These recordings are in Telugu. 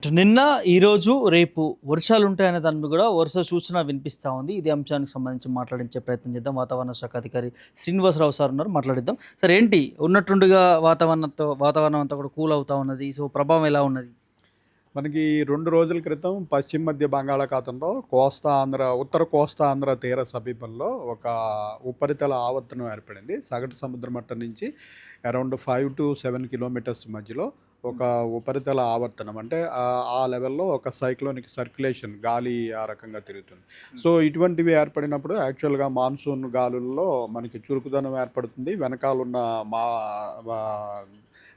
నిన్న, ఈరోజు, రేపు వర్షాలుంటాయనే దాని మీద కూడా వరుస సూచన వినిపిస్తా ఉంది. ఇదే అంశానికి సంబంధించి మాట్లాడించే ప్రయత్నం చేద్దాం. వాతావరణ శాఖ అధికారి శ్రీనివాసరావు సార్ ఉన్నారు, మాట్లాడిద్దాం. సార్, ఏంటి ఉన్నట్టుండిగా వాతావరణం అంతా కూడా కూల్ అవుతా ఉన్నది. సో ప్రభావం ఎలా ఉన్నది? మనకి 2 రోజుల క్రితం పశ్చిమ మధ్య బంగాళాఖాతంలో ఉత్తర కోస్తా ఆంధ్ర తీర సమీపంలో ఒక ఉపరితల ఆవర్తనం ఏర్పడింది. సగటు సముద్ర మట్టం నుంచి అరౌండ్ 5-7 కిలోమీటర్స్ మధ్యలో ఒక ఉపరితల ఆవర్తనం, అంటే ఆ లెవెల్లో ఒక సైక్లోనిక్ సర్క్యులేషన్, గాలి ఆ రకంగా తిరుగుతుంది. సో ఇటువంటివి ఏర్పడినప్పుడు యాక్చువల్గా మాన్సూన్ గాలుల్లో మనకి చురుకుదనం ఏర్పడుతుంది. వెనకాలన్న మా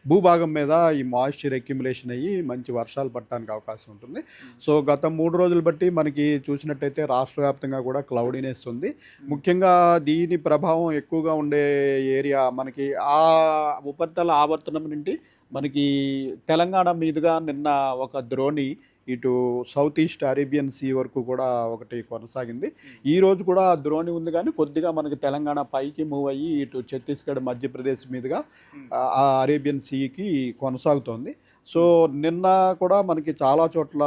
భూభాగం మీద ఈ మాయిశ్చర్ అక్యుములేషన్ అయ్యి మంచి వర్షాలు పడటానికి అవకాశం ఉంటుంది. సో గత 3 రోజులు బట్టి మనకి చూసినట్టయితే రాష్ట్ర వ్యాప్తంగా కూడా క్లౌడీనెస్ ఉంది. ముఖ్యంగా దీని ప్రభావం ఎక్కువగా ఉండే ఏరియా మనకి ఆ ఉపరితల ఆవర్తనం నుండి మనకి తెలంగాణ మీదుగా నిన్న ఒక ద్రోణి ఇటు సౌత్ ఈస్ట్ అరేబియన్ సీ వరకు కూడా ఒకటి కొనసాగింది. ఈరోజు కూడా ద్రోణి ఉంది, కానీ కొద్దిగా మనకి తెలంగాణ పైకి మూవ్ అయ్యి ఇటు ఛత్తీస్గఢ్, మధ్యప్రదేశ్ మీదుగా ఆ అరేబియన్ సీకి కొనసాగుతోంది. సో నిన్న కూడా మనకి చాలా చోట్ల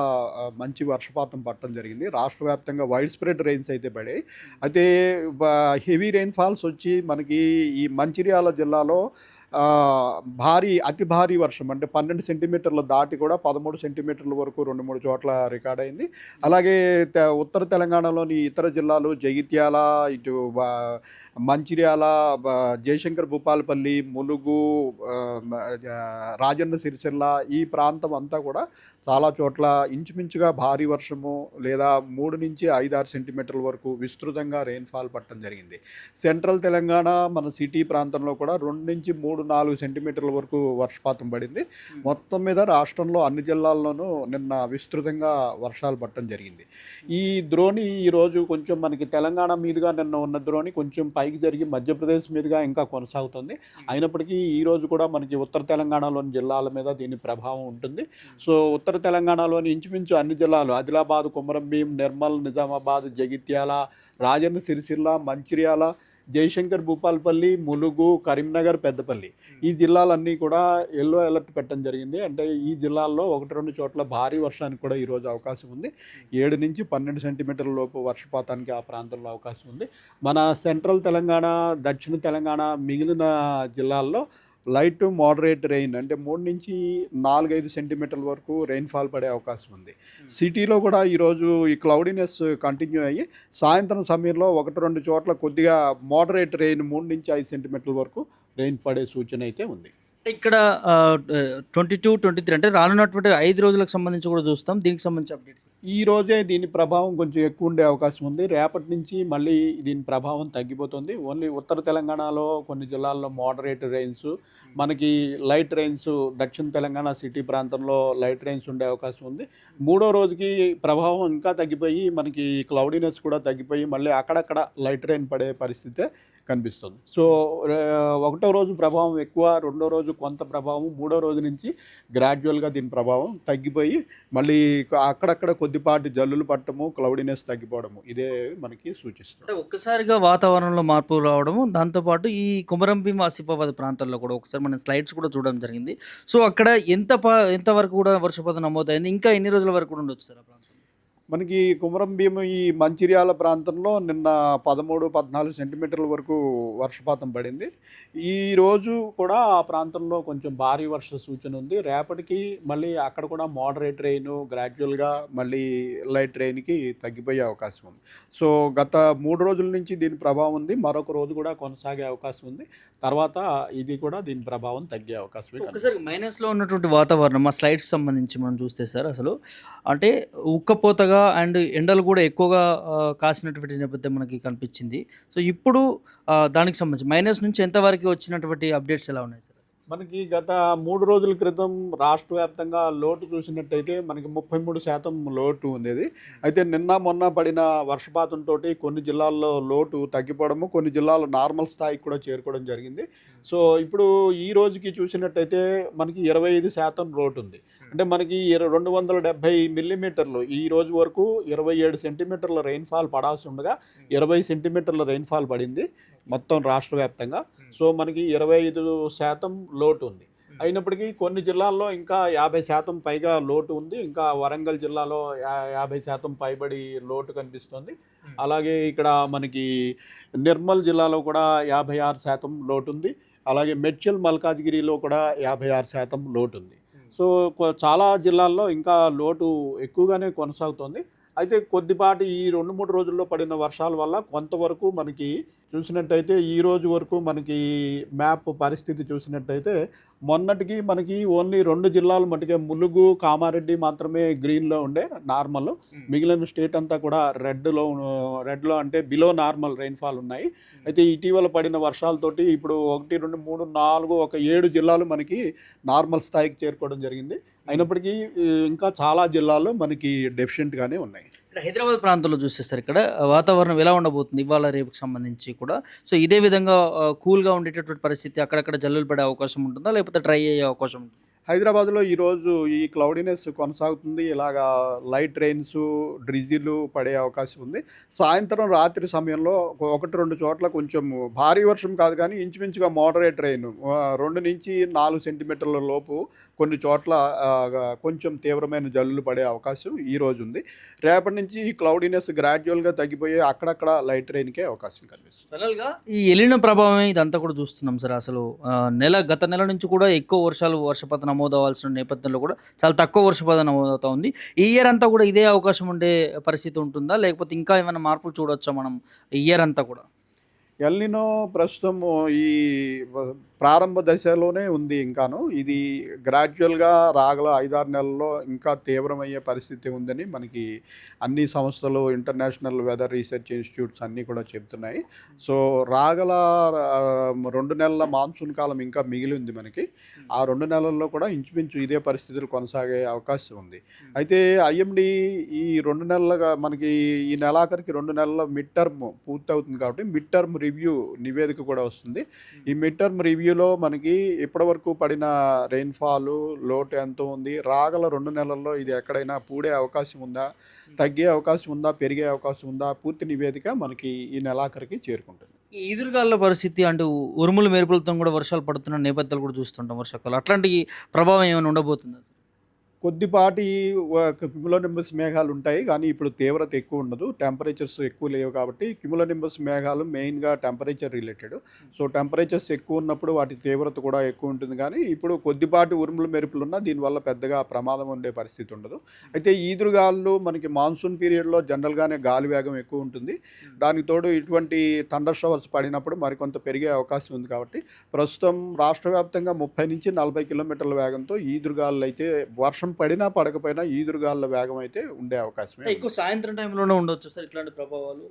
మంచి వర్షపాతం పడటం జరిగింది. రాష్ట్ర వ్యాప్తంగా వైడ్ స్ప్రెడ్ రెయిన్స్ అయితే పడాయి. అయితే హెవీ రెయిన్ఫాల్స్ వచ్చి మనకి ఈ మంచిర్యాల జిల్లాలో అతి భారీ వర్షం, అంటే 12 సెంటీమీటర్లు దాటి కూడా 13 సెంటీమీటర్ల వరకు 2-3 చోట్ల రికార్డ్ అయింది. అలాగే ఉత్తర తెలంగాణలోని ఇతర జిల్లాలు జగిత్యాల, ఇటు మంచిర్యాల, జయశంకర్ భూపాలపల్లి, ములుగు, రాజన్న సిరిసిల్ల, ఈ ప్రాంతం అంతా కూడా చాలా చోట్ల ఇంచుమించుగా భారీ వర్షము లేదా 3-5-6 సెంటీమీటర్ల వరకు విస్తృతంగా రెయిన్ఫాల్ పడటం జరిగింది. సెంట్రల్ తెలంగాణ మన సిటీ ప్రాంతంలో కూడా 2-3-4 సెంటీమీటర్ల వరకు వర్షపాతం పడింది. మొత్తం మీద రాష్ట్రంలో అన్ని జిల్లాల్లోనూ నిన్న విస్తృతంగా వర్షాలు పడటం జరిగింది. ఈ ద్రోణి ఈరోజు కొంచెం మనకి తెలంగాణ మీదుగా నిన్న ఉన్న ద్రోణి కొంచెం పైకి జరిగి మధ్యప్రదేశ్ మీదుగా ఇంకా కొనసాగుతుంది. అయినప్పటికీ ఈరోజు కూడా మనకి ఉత్తర తెలంగాణలోని జిల్లాల మీద దీని ప్రభావం ఉంటుంది. సో ఉత్తర తెలంగాణలోని ఇంచుమించు అన్ని జిల్లాలు, ఆదిలాబాద్, కొమరంభీం, నిర్మల్, నిజామాబాద్, జగిత్యాల, రాజన్న సిరిసిల్ల, మంచిర్యాల, జయశంకర్ భూపాలపల్లి, ములుగు, కరీంనగర్, పెద్దపల్లి, ఈ జిల్లాలన్నీ కూడా ఎల్లో అలర్ట్ పెట్టడం జరిగింది. అంటే ఈ జిల్లాల్లో 1-2 చోట్ల భారీ వర్షానికి కూడా ఈరోజు అవకాశం ఉంది. 7-12 సెంటీమీటర్ల లోపు వర్షపాతానికి ఆ ప్రాంతంలో అవకాశం ఉంది. మన సెంట్రల్ తెలంగాణ, దక్షిణ తెలంగాణ మిగిలిన జిల్లాల్లో లైట్ టు మోడరేట్ రెయిన్, అంటే 3-4-5 సెంటీమీటర్ల వరకు రెయిన్ఫాల్ పడే అవకాశం ఉంది. సిటీలో కూడా ఈరోజు ఈ క్లౌడీనెస్ కంటిన్యూ అయ్యి సాయంత్రం సమయంలో 1-2 చోట్ల కొద్దిగా మోడరేట్ రెయిన్ 3-5 సెంటీమీటర్ల వరకు రెయిన్ పడే సూచన అయితే ఉంది. ఇక్కడ 22, 23 అంటే రానున్నటువంటి 5 రోజులకు సంబంధించి కూడా చూస్తాం. దీనికి సంబంధించి అప్డేట్స్ ఈ రోజే దీని ప్రభావం కొంచెం ఎక్కువ ఉండే అవకాశం ఉంది. రేపటి నుంచి మళ్ళీ దీని ప్రభావం తగ్గిపోతుంది. ఓన్లీ ఉత్తర తెలంగాణలో కొన్ని జిల్లాల్లో మోడరేట్ రెయిన్స్, మనకి లైట్ రెయిన్స్, దక్షిణ తెలంగాణ సిటీ ప్రాంతంలో లైట్ రెయిన్స్ ఉండే అవకాశం ఉంది. 3వ రోజుకి ప్రభావం ఇంకా తగ్గిపోయి మనకి క్లౌడీనెస్ కూడా తగ్గిపోయి మళ్ళీ అక్కడక్కడ లైట్ రెయిన్ పడే పరిస్థితే కనిపిస్తుంది. సో 1వ రోజు ప్రభావం ఎక్కువ, 2వ రోజు కొంత ప్రభావం, 3వ రోజు నుంచి గ్రాడ్యువల్గా దీని ప్రభావం తగ్గిపోయి మళ్ళీ అక్కడక్కడ కొద్దిపాటి జల్లులు పట్టడము, క్లౌడీనెస్ తగ్గిపోవడము, ఇదే మనకి సూచిస్తుంది. అంటే ఒక్కసారిగా వాతావరణంలో మార్పులు రావడము, దాంతోపాటు ఈ కొమరంభీం, ఆసిఫాబాద్ ప్రాంతాల్లో కూడా ఒకసారి మనం స్లైడ్స్ కూడా చూడడం జరిగింది. సో అక్కడ ఎంతవరకు కూడా వర్షపాతం నమోదైంది, ఇంకా ఎన్ని రోజుల వరకు కూడా ఉండొచ్చు సార్ ఆ ప్రాంతం? మనకి కుమరంభీం ఈ మంచిర్యాల ప్రాంతంలో నిన్న 13-14 సెంటీమీటర్ల వరకు వర్షపాతం పడింది. ఈరోజు కూడా ఆ ప్రాంతంలో కొంచెం భారీ వర్ష సూచన ఉంది. రేపటికి మళ్ళీ అక్కడ కూడా మోడరేట్ రెయిన్, గ్రాడ్యువల్గా మళ్ళీ లైట్ రెయిన్కి తగ్గిపోయే అవకాశం ఉంది. సో గత 3 రోజుల నుంచి దీని ప్రభావం ఉంది. మరొక రోజు కూడా కొనసాగే అవకాశం ఉంది. తర్వాత ఇది కూడా దీని ప్రభావం తగ్గే అవకాశం. ఒకసారి మైనస్లో ఉన్నటువంటి వాతావరణం ఆ స్లైడ్స్ సంబంధించి మనం చూస్తే సార్, అసలు అంటే ఉక్కపోతగా అండ్ ఎండలు కూడా ఎక్కువగా కాసినటువంటి నేపథ్యం మనకి కనిపించింది. సో ఇప్పుడు దానికి సంబంధించి మైనస్ నుంచి ఎంతవరకు వచ్చినటువంటి అప్డేట్స్ ఎలా ఉన్నాయి సార్? మనకి గత 3 రోజుల క్రితం రాష్ట్ర వ్యాప్తంగా లోటు చూసినట్టయితే మనకి 33% లోటు ఉండేది. అయితే నిన్న మొన్న పడిన వర్షపాతంతో కొన్ని జిల్లాల్లో లోటు తగ్గిపోవడము, కొన్ని జిల్లాల్లో నార్మల్ స్థాయికి కూడా చేరుకోవడం జరిగింది. సో ఇప్పుడు ఈ రోజుకి చూసినట్టయితే మనకి 25% లోటు ఉంది. అంటే మనకి 270 మిల్లీమీటర్లు ఈ రోజు వరకు 27 సెంటీమీటర్ల రెయిన్ఫాల్ పడాల్సి ఉండగా 20 సెంటీమీటర్ల రెయిన్ఫాల్ పడింది మొత్తం రాష్ట్ర వ్యాప్తంగా. సో మనకి 25% లోటు ఉంది. అయినప్పటికీ కొన్ని జిల్లాల్లో ఇంకా 50% పైగా లోటు ఉంది. ఇంకా వరంగల్ జిల్లాలో 50% పైబడి లోటు కనిపిస్తుంది. అలాగే ఇక్కడ మనకి నిర్మల్ జిల్లాలో కూడా 56% లోటు ఉంది. అలాగే మేడ్చల్ మల్కాజ్గిరిలో కూడా 56% లోటు ఉంది. సో చాలా జిల్లాల్లో ఇంకా లోటు ఎక్కువగానే కొనసాగుతోంది. అయితే కొద్దిపాటి ఈ 2-3 రోజుల్లో పడిన వర్షాల వల్ల కొంతవరకు మనకి చూసినట్టయితే ఈ రోజు వరకు మనకి మ్యాప్ పరిస్థితి చూసినట్టయితే మొన్నటికి మనకి ఓన్లీ 2 జిల్లాలు మటుకే ములుగు, కామారెడ్డి మాత్రమే గ్రీన్‌లో ఉండే నార్మల్. మిగిలిన స్టేట్ అంతా కూడా రెడ్‌లో అంటే బిలో నార్మల్ రెయిన్‌ఫాల్ ఉన్నాయి. అయితే ఇటీవల పడిన వర్షాలతోటి ఇప్పుడు 1, 2, 3, 4 ఒక 7 జిల్లాలు మనకి నార్మల్ స్థాయికి చేరుకోవడం జరిగింది. అయినప్పటికీ ఇంకా చాలా జిల్లాల్లో మనకి డెఫిషియెంట్‌గానే ఉన్నాయి. ఇక్కడ హైదరాబాద్ ప్రాంతంలో చూసేస్తారు ఇక్కడ వాతావరణం ఎలా ఉండబోతుంది ఇవాళ రేపుకి సంబంధించి కూడా. సో ఇదే విధంగా కూల్‌గా ఉండేటటువంటి పరిస్థితి అక్కడక్కడ జల్లులు పడే అవకాశం ఉంటుందా? లేకపోతే డ్రై అయ్యే అవకాశం ఉంటుందా? హైదరాబాద్లో ఈరోజు ఈ క్లౌడీనెస్ కొనసాగుతుంది. ఇలాగా లైట్ రెయిన్స్, డ్రిజిల్ పడే అవకాశం ఉంది. సాయంత్రం, రాత్రి సమయంలో 1-2 చోట్ల కొంచెం భారీ వర్షం కాదు కానీ ఇంచుమించుగా మోడరేట్ రెయిన్ 2-4 సెంటీమీటర్ల లోపు కొన్ని చోట్ల కొంచెం తీవ్రమైన జల్లులు పడే అవకాశం ఈరోజు ఉంది. రేపటి నుంచి ఈ క్లౌడీనెస్ గ్రాడ్యువల్గా తగ్గిపోయి అక్కడక్కడ లైట్ రెయిన్కే అవకాశం కనిపిస్తుంది. ఫైనల్‌గా ఈ ఎలినో ప్రభావమే ఇదంతా కూడా చూస్తున్నాం సార్. అసలు గత నెల నుంచి కూడా ఎక్కువ వర్షపాతం నమోదవ్వాల్సిన నేపథ్యంలో కూడా చాలా తక్కువ వర్షపాతం నమోదవుతా ఉంది. ఈ ఇయర్ అంతా కూడా ఇదే అవకాశం ఉండే పరిస్థితి ఉంటుందా? లేకపోతే ఇంకా ఏమైనా మార్పులు చూడొచ్చా మనం ఈ ఇయర్ అంతా కూడా? ఎల్నినో ప్రస్తుతం ఈ ప్రారంభ దశలోనే ఉంది ఇంకాను. ఇది గ్రాడ్యువల్గా రాగల 5-6 నెలల్లో ఇంకా తీవ్రమయ్యే పరిస్థితి ఉందని మనకి అన్ని సంస్థలు, ఇంటర్నేషనల్ వెదర్ రీసెర్చ్ ఇన్స్టిట్యూట్స్ అన్నీ కూడా చెప్తున్నాయి. సో రాగల 2 నెలల మాన్సూన్ కాలం ఇంకా మిగిలి ఉంది మనకి. ఆ 2 నెలల్లో కూడా ఇంచుమించు ఇదే పరిస్థితులు కొనసాగే అవకాశం ఉంది. అయితే ఐఎండీ ఈ 2 నెలలుగా మనకి ఈ నెలాఖరికి 2 నెలల మిడ్ టర్మ్ పూర్తవుతుంది కాబట్టి మిడ్ టర్మ్ రివ్యూ నివేదిక కూడా వస్తుంది. ఈ మిడ్ టర్మ్ రివ్యూలో మనకి ఇప్పటివరకు పడిన రెయిన్ఫాల్ లోటు ఎంత ఉంది, రాగల 2 నెలల్లో ఇది ఎక్కడైనా పూడే అవకాశం ఉందా, తగ్గే అవకాశం ఉందా, పెరిగే అవకాశం ఉందా, పూర్తి నివేదిక మనకి ఈ నెలాఖరికి చేరుకుంటుంది. ఈ ఈదురుగాలుల పరిస్థితి అంటే ఉరుములు మెరుపులతో కూడా వర్షాలు పడుతున్న నేపథ్యాలు కూడా చూస్తుంటాం వర్షాకాలం. అట్లాంటి ప్రభావం ఏమైనా ఉండబోతుందా? కొద్దిపాటి క్యుములోనింబస్ మేఘాలు ఉంటాయి కానీ ఇప్పుడు తీవ్రత ఎక్కువ ఉండదు. టెంపరేచర్స్ ఎక్కువ లేవు కాబట్టి క్యుములోనింబస్ మేఘాలు మెయిన్గా టెంపరేచర్ రిలేటెడ్. సో టెంపరేచర్స్ ఎక్కువ ఉన్నప్పుడు వాటి తీవ్రత కూడా ఎక్కువ ఉంటుంది కానీ ఇప్పుడు కొద్దిపాటి ఉరుములు మెరుపులు ఉన్నా దీనివల్ల పెద్దగా ప్రమాదం ఉండే పరిస్థితి ఉండదు. అయితే ఈదురుగాలు మనకి మాన్సూన్ పీరియడ్లో జనరల్గానే గాలి వేగం ఎక్కువ ఉంటుంది. దానికి తోడు ఇటువంటి థండర్ షవర్స్ పడినప్పుడు మరికొంత పెరిగే అవకాశం ఉంది కాబట్టి ప్రస్తుతం రాష్ట్ర వ్యాప్తంగా 30-40 కిలోమీటర్ల వేగంతో ఈదురుగాలు అయితే వర్షం పడినా పడకపోయినా ఈదురుగాలుల వేగం అయితే ఉండే అవకాశమే. ఎక్కువ సాయంత్రం టైంలోనే ఉండొచ్చు సార్ ఇట్లాంటి ప్రభావాలు.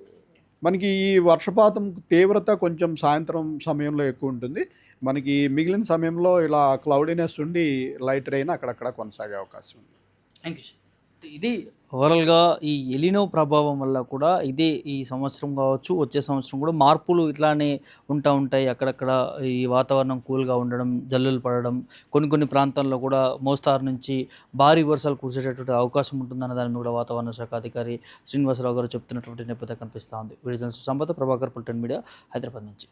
మనకి ఈ వర్షపాతం తీవ్రత కొంచెం సాయంత్రం సమయంలో ఎక్కువ ఉంటుంది. మనకి మిగిలిన సమయంలో ఇలా క్లౌడీనెస్ ఉండి లైట్ రెయిన్ అక్కడక్కడ కొనసాగే అవకాశం ఉంది. Thank you sir. ఇది ఓవరాల్గా ఈ ఎలినో ప్రభావం వల్ల కూడా ఇదే ఈ సంవత్సరం కావచ్చు, వచ్చే సంవత్సరం కూడా మార్పులు ఇట్లానే ఉంటాయి. అక్కడక్కడ ఈ వాతావరణం కూల్గా ఉండడం, జల్లులు పడడం, కొన్ని ప్రాంతాల్లో కూడా మోస్తారు నుంచి భారీ వర్షాలు కురిసేటటువంటి అవకాశం ఉంటుందన్న దాన్ని కూడా వాతావరణ శాఖ అధికారి శ్రీనివాసరావు గారు చెప్తున్నటువంటి నేపథ్యం కనిపిస్తూ ఉంది. వీడియో జర్నలిస్ట్ సంపద ప్రభాకర్, పుల్టన్ మీడియా, హైదరాబాద్ నుంచి.